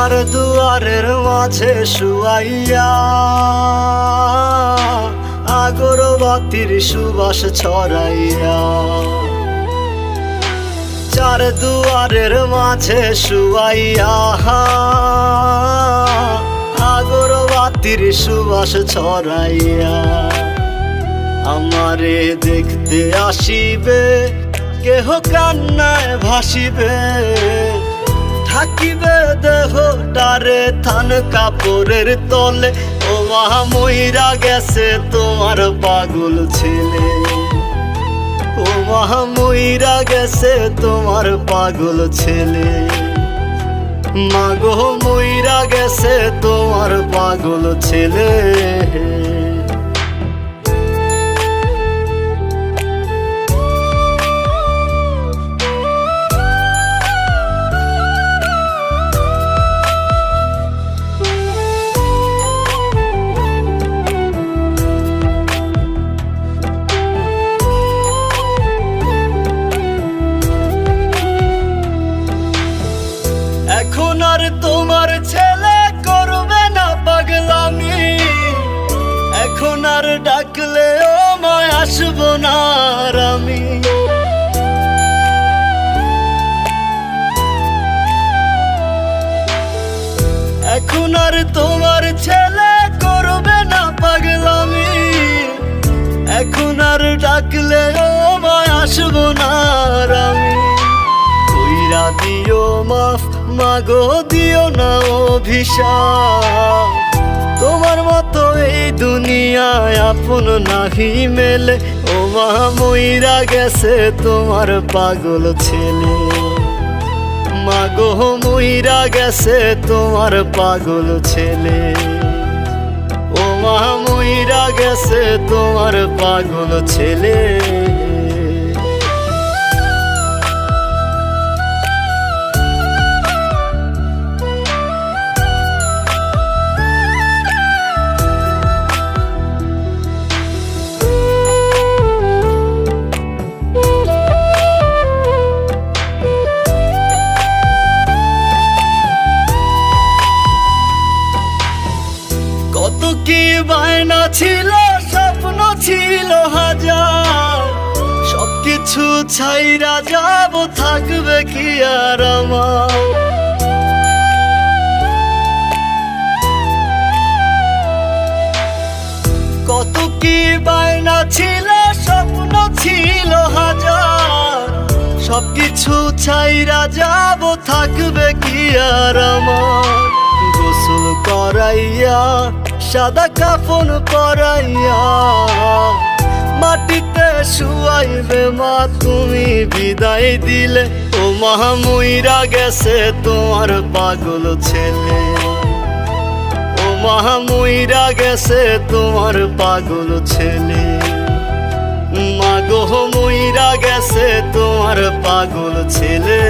চার দুয়ারের মাঝে শুয়াইয়া আগরবাতির সুবাস ছড়াইয়া, চার দুয়ারের মাঝে শুয়াইয়া আগরবাতির সুবাস ছড়াইয়া, আমারে দেখতে আসিবে কেহ কান্নায় ভাসিবে, থাকিবে দেহটারে থান কাপড়ের তলে। ও মা মইরা গেছে তোমার পাগল ছেলে, ও মা মইরা গেছে তোমার পাগল ছেলে, মাগো মইরা গেছে তোমার পাগল ছেলে। এখন আর তোমার ছেলে করবে না পাগলামি, এখন আর ডাকলে ও মায় আসবো না আর আমি। এখন আর তোমার ছেলে করবে না পাগলামি, এখন আর ডাকলে ও মায় আসবো না আর আমি। কইরা দিও মাফ মাগো দিও না অভিশাপ, তোমার মতো এই দুনিয়ায় আপন নাহি মেলে। ও মা মইরা গেছে তোমার পাগল ছেলে, মাগো মইরা গেছে তোমার পাগল ছেলে, ও মা মইরা গেছে তোমার পাগল ছেলে। কত কি বায়না ছিল, স্বপ্ন ছিল হাজার, সবকিছু ছাইরা যাব, থাকবে কি আর আমার। কত কি বায়না ছিল, স্বপ্ন ছিল হাজার, সবকিছু ছাইরা যাব, থাকবে কি আর আমার। গোসল করাইয়া সাদা কাফন পরাইয়া মাটিতে শুয়াইবে মা তুমি বিদায় দিলে। ও মা মইরা গেছে তোমার পাগল ছেলে, ও মা মইরা গেছে তোমার পাগল ছেলে, মাগো মইরা গেছে তোমার পাগল ছেলে।